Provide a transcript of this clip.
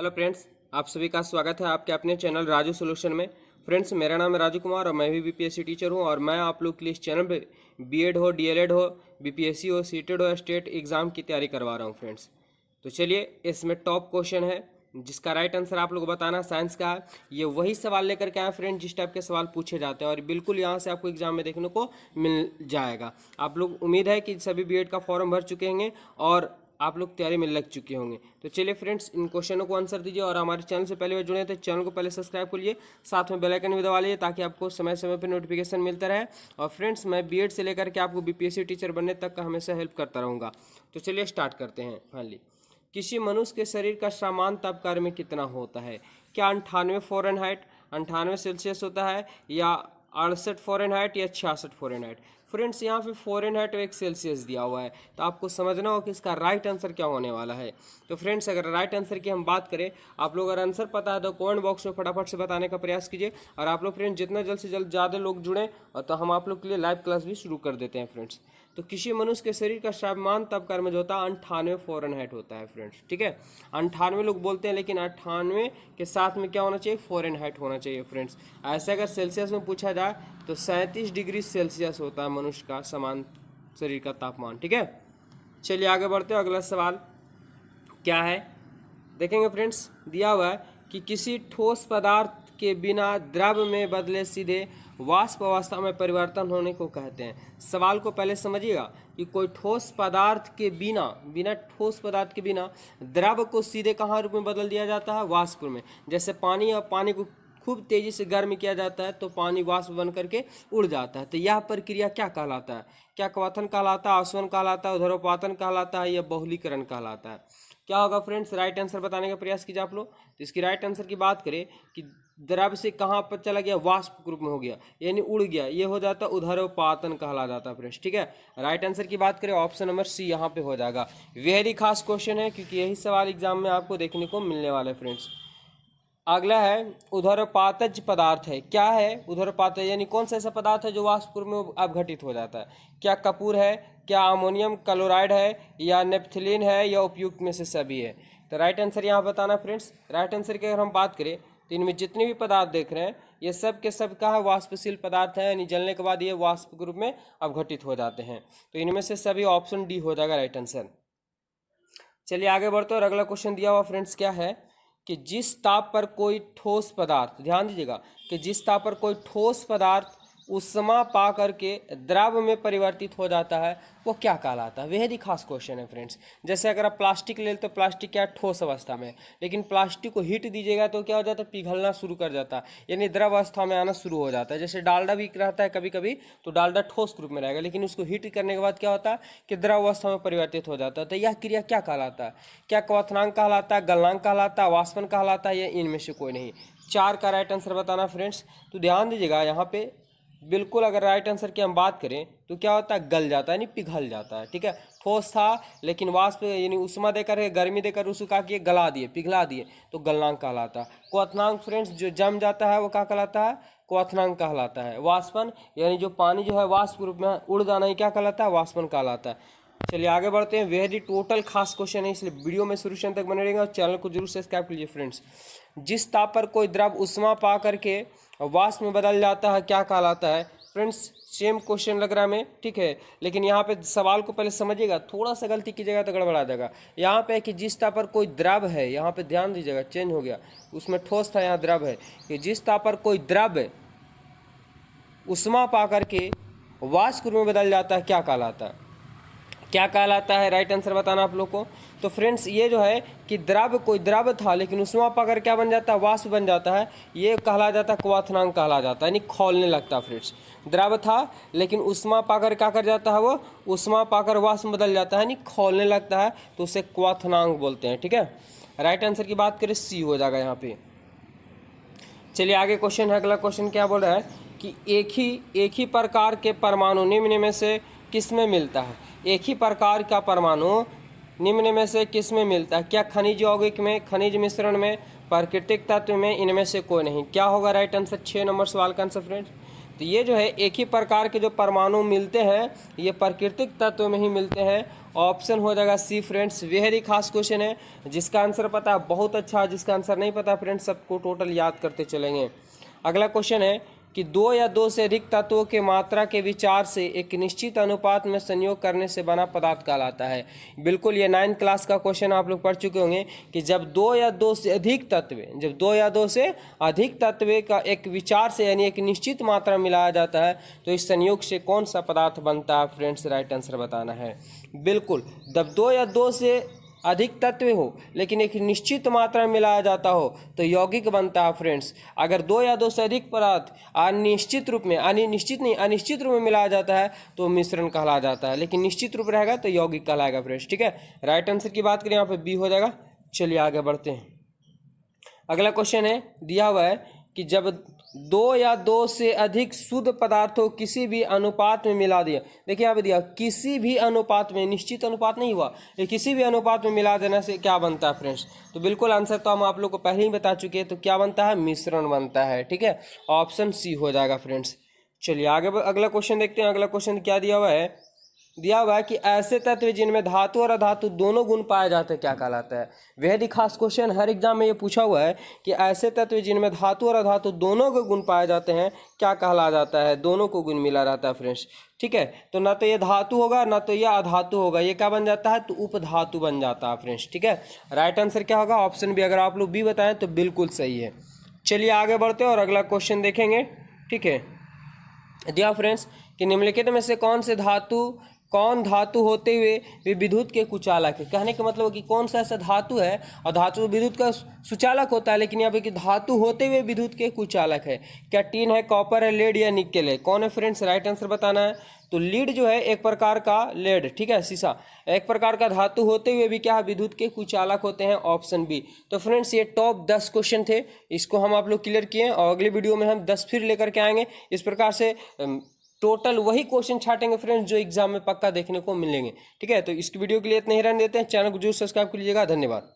Hello friends, आप सभी का स्वागत है आपके अपने चैनल राजू सॉल्यूशन में। फ्रेंड्स, मेरा नाम है राजू कुमार और मैं भी बीपीएससी टीचर हूं और मैं आप लोग के लिए इस चैनल पे बीएड हो, डीएलएड हो, बीपीएससी हो, सीटेड हो, स्टेट एग्जाम की तैयारी करवा रहा हूं फ्रेंड्स। तो चलिए, इसमें टॉप क्वेश्चन है जिसका राइट आंसर आप लोग बताना, साइंस का है। ये वही सवाल लेकर के आए फ्रेंड जिस टाइप के सवाल पूछे जाते हैं और बिल्कुल यहाँ से आपको एग्जाम में देखने को मिल जाएगा। आप लोग उम्मीद है कि सभी बीएड का फॉर्म भर चुके होंगे और आप लोग तैयारी में लग चुके होंगे। तो चलिए फ्रेंड्स, इन क्वेश्चनों को आंसर दीजिए और हमारे चैनल से पहले जुड़े थे चैनल को पहले सब्सक्राइब कर लीजिए, साथ में बेल आइकन भी दबा लीजिए ताकि आपको समय समय पर नोटिफिकेशन मिलता रहे। और फ्रेंड्स, मैं बीएड से लेकर के आपको बीपीएससी टीचर बनने तक का हमेशा हेल्प करता रहूँगा। तो चलिए स्टार्ट करते हैं। फाइनली, किसी मनुष्य के शरीर का सामान्य तापमान में कितना होता है? क्या 98 फ़ारेनहाइट 98 सेल्सियस होता है, या 68 फ़ारेनहाइट, या 66 फ़ारेनहाइट? फ्रेंड्स, यहाँ पे फ़ारेनहाइट और एक सेल्सियस दिया हुआ है, तो आपको समझना हो कि इसका राइट आंसर क्या होने वाला है। तो फ्रेंड्स, अगर राइट आंसर की हम बात करें, आप लोग अगर आंसर पता है तो कमेंट बॉक्स में फटाफट से बताने का प्रयास कीजिए। और आप लोग फ्रेंड्स जितना जल्द से जल्द ज़्यादा लोग जुड़ें तो हम आप लोग के लिए लाइव क्लास भी शुरू कर देते हैं फ्रेंड्स। तो किसी मनुष्य के शरीर का सामान्य तापमान में जो होता है 98 फ़ारेनहाइट होता है फ्रेंड्स। ठीक है, 98 लोग बोलते हैं, लेकिन 98 के साथ में क्या होना चाहिए? फ़ारेनहाइट होना चाहिए फ्रेंड्स। ऐसे अगर सेल्सियस में पूछा जाए तो 37 डिग्री सेल्सियस होता है मनुष्य का सामान्य शरीर का तापमान। ठीक है, चलिए आगे बढ़ते हैं। अगला सवाल क्या है देखेंगे फ्रेंड्स। दिया हुआ है कि किसी ठोस पदार्थ के बिना द्रव में बदले सीधे वाष्प अवस्था में परिवर्तन होने को कहते हैं। सवाल को पहले समझिएगा कि कोई ठोस पदार्थ के बिना ठोस पदार्थ के बिना द्रव को सीधे कहाँ रूप में बदल दिया जाता है? वाष्प में। जैसे पानी, और पानी को खूब तेजी से गर्म किया जाता है तो पानी वाष्प बन करके उड़ जाता है। तो यह प्रक्रिया क्या कहलाता है? क्या क्वथन कहलाता है, आसवन कहलाता है, ऊर्ध्वपातन कहलाता है, या बहुलीकरण कहलाता है? क्या होगा फ्रेंड्स? राइट आंसर बताने का प्रयास कीजिए आप लोग। तो इसकी राइट आंसर की बात करें कि द्रव से कहाँ पर चला गया? वाष्प रूप में हो गया, यानी उड़ गया, ये हो जाता है ऊर्ध्वपातन कहला जाता है फ्रेंड्स। ठीक है, राइट आंसर की बात करें ऑप्शन नंबर सी यहाँ पे हो जाएगा। वेरी खास क्वेश्चन है क्योंकि यही सवाल एग्जाम में आपको देखने को मिलने वाला है फ्रेंड्स। अगला है ऊर्ध्वपातज पदार्थ है। क्या है ऊर्ध्वपातज? यानी कौन सा ऐसा पदार्थ है जो वाष्प में अपघटित हो जाता है? क्या कपूर है, क्या अमोनियम क्लोराइड है, या नेपथलीन है, या उपयुक्त में से सभी है? तो राइट आंसर यहाँ बताना फ्रेंड्स। राइट आंसर की अगर हम बात करें तो इनमें जितने भी पदार्थ देख रहे हैं ये सब के सब का है वाष्पशील पदार्थ है, यानी जलने के बाद ये वाष्प के रूप में अपघटित हो जाते हैं। तो इनमें से सभी ऑप्शन डी हो जाएगा राइट आंसर। चलिए आगे बढ़ते हैं और अगला क्वेश्चन दिया हुआ फ्रेंड्स क्या है कि जिस ताप पर कोई ठोस पदार्थ, ध्यान दीजिएगा, कि जिस ताप पर कोई ठोस पदार्थ उष्मा पा करके द्रव में परिवर्तित हो जाता है वो क्या कहलाता है? बेहद ही खास क्वेश्चन है फ्रेंड्स। जैसे अगर आप प्लास्टिक ले तो प्लास्टिक क्या ठोस अवस्था में, लेकिन प्लास्टिक को हीट दीजिएगा तो क्या हो जाता है? पिघलना शुरू कर जाता है, यानी द्रव अवस्था में आना शुरू हो जाता है। जैसे डालडा भी रहता है कभी कभी, तो डालडा ठोस रूप में रहेगा, लेकिन उसको हीट करने के बाद क्या होता है कि द्रव अवस्था में परिवर्तित हो जाता है। तो यह क्रिया क्या कहलाता है? क्या क्वथनांक कहलाता है, गलनांक कहलाता है, वाष्पन कहलाता है, या इनमें से कोई नहीं? 4 का राइट आंसर बताना फ्रेंड्स। तो ध्यान दीजिएगा यहाँ पे बिल्कुल, अगर राइट आंसर की हम बात करें तो क्या होता है? गल जाता है, यानी पिघल जाता है। ठीक है, ठोस था लेकिन वाष्प यानी उष्मा देकर गर्मी देकर उसको क्या किए? गला दिए, पिघला दिए, तो गलनांक कहलाता है। क्वथनांक फ्रेंड्स जो जम जाता है वो क्या कहलाता है? क्वथनांक कहलाता है। वाष्पन यानी जो पानी जो है वाष्प रूप में उड़ जाना ही क्या कहलाता है? वाष्पन कहलाता है। चलिए आगे बढ़ते हैं। वेरी टोटल खास क्वेश्चन है, इसलिए वीडियो में शुरू से अंत तक बने रहेंगे और चैनल को जरूर सब्सक्राइब कीजिए फ्रेंड्स। जिस ताप पर कोई द्रव उष्मा पा करके वाष्प में बदल जाता है क्या कहलाता है? फ्रेंड्स, सेम क्वेश्चन लग रहा है हमें, ठीक है, लेकिन यहाँ पे सवाल को पहले समझिएगा, थोड़ा सा गलती कीजिएगा तो गड़बड़ा जाएगा। यहाँ पे कि जिस ताप पर कोई द्रव है, यहाँ पे ध्यान दीजिएगा, चेंज हो गया, उसमें ठोस था, यहाँ द्रव है। कि जिस ताप पर कोई द्रव उष्मा पा करके वाष्प में बदल जाता है क्या कहलाता है? क्या कहलाता है? राइट आंसर बताना आप लोग को। तो फ्रेंड्स, ये जो है कि द्रव, कोई द्रव था लेकिन उष्मा पाकर क्या बन जाता है? वाष्प बन जाता है, ये कहला जाता है क्वथनांक कहला जाता है, यानी खौलने लगता है फ्रेंड्स। द्रव था लेकिन उष्मा पाकर क्या कर जाता है? वो उष्मा पाकर वाष्प बदल जाता है, यानी खौलने लगता है, तो उसे क्वथनांक बोलते हैं। ठीक है, राइट आंसर की बात करें सी हो जाएगा यहाँ पे। चलिए आगे क्वेश्चन है। अगला क्वेश्चन क्या बोल रहा है कि एक ही प्रकार के परमाणु निम्न में से किस में मिलता है? एक ही प्रकार का परमाणु निम्न में से किस में मिलता है? क्या खनिज यौगिक में, खनिज मिश्रण में, प्राकृतिक तत्व में, इनमें से कोई नहीं? क्या होगा राइट आंसर? 6 नंबर सवाल का आंसर फ्रेंड्स। तो ये जो है एक ही प्रकार के जो परमाणु मिलते हैं ये प्राकृतिक तत्व में ही मिलते हैं ऑप्शन हो जाएगा सी फ्रेंड्स। वेरी खास क्वेश्चन है, जिसका आंसर पता है बहुत अच्छा, जिसका आंसर नहीं पता फ्रेंड्स सबको टोटल याद करते चलेंगे। अगला क्वेश्चन है कि दो या दो से अधिक तत्वों के मात्रा के विचार से एक निश्चित अनुपात में संयोग करने से बना पदार्थ कहलाता है। बिल्कुल ये 9th क्लास का क्वेश्चन आप लोग पढ़ चुके होंगे कि जब दो या दो से अधिक तत्व का एक विचार से यानी एक निश्चित मात्रा मिलाया जाता है तो इस संयोग से कौन सा पदार्थ बनता है फ्रेंड्स, राइट आंसर बताना है। बिल्कुल, जब दो या दो से अधिक तत्व हो लेकिन एक निश्चित मात्रा में मिलाया जाता हो तो यौगिक बनता है फ्रेंड्स। अगर दो या दो से अधिक पदार्थ अनिश्चित रूप में मिलाया जाता है तो मिश्रण कहला जाता है, लेकिन निश्चित रूप रहेगा तो यौगिक कहलाएगा फ्रेंड्स। ठीक है, राइट आंसर की बात करें यहाँ पे बी हो जाएगा। चलिए आगे बढ़ते हैं। अगला क्वेश्चन है, दिया हुआ है कि जब दो या दो से अधिक शुद्ध पदार्थों किसी भी अनुपात में मिला दिया, देखिए यहाँ पे दिया किसी भी अनुपात में, निश्चित अनुपात नहीं हुआ, ये किसी भी अनुपात में मिला देने से क्या बनता है फ्रेंड्स। तो बिल्कुल आंसर तो हम आप लोग को पहले ही बता चुके हैं, तो क्या बनता है, मिश्रण बनता है। ठीक है, ऑप्शन सी हो जाएगा फ्रेंड्स। चलिए आगे अगला क्वेश्चन देखते हैं। अगला क्वेश्चन क्या दिया हुआ है, दिया हुआ है कि ऐसे तत्व जिनमें धातु और अधातु दोनों गुण पाए जाते हैं क्या कहलाता है। वह खास क्वेश्चन हर एग्जाम में ये पूछा हुआ है कि ऐसे तत्व जिनमें धातु और अधातु दोनों के गुण पाए जाते हैं क्या कहला जाता है, दोनों को गुण मिला रहता है फ्रेंड्स। ठीक है, तो ना तो ये धातु होगा ना तो ये अधातु होगा, ये क्या बन जाता है, तो उपधातु बन जाता है फ्रेंड्स। ठीक है, राइट आंसर क्या होगा, ऑप्शन बी। अगर आप लोग बी बताएं तो बिल्कुल सही है। चलिए आगे बढ़ते हैं और अगला क्वेश्चन देखेंगे। ठीक है, दिया फ्रेंड्स कि निम्नलिखित में से कौन धातु होते हुए भी विद्युत के कुचालक है। कहने का मतलब कि कौन सा ऐसा धातु है, और धातु विद्युत का सुचालक होता है, लेकिन यहाँ पे कि धातु होते हुए विद्युत के कुचालक है। क्या टीन है, कॉपर है, लेड या निकेल है, कौन है फ्रेंड्स, राइट आंसर बताना है। तो लीड जो है एक प्रकार का लेड, ठीक है, शीशा एक प्रकार का धातु होते हुए भी क्या है, विद्युत के कुचालक होते हैं, ऑप्शन बी। तो फ्रेंड्स ये टॉप 10 क्वेश्चन थे, इसको हम आप लोग क्लियर किए और अगले वीडियो में हम 10 फिर लेकर के आएंगे। इस प्रकार से टोटल वही क्वेश्चन छाटेंगे फ्रेंड्स जो एग्जाम में पक्का देखने को मिलेंगे। ठीक है, तो इस वीडियो के लिए इतना ही रहने देते हैं। चैनल को जरूर सब्सक्राइब कर लीजिएगा। धन्यवाद।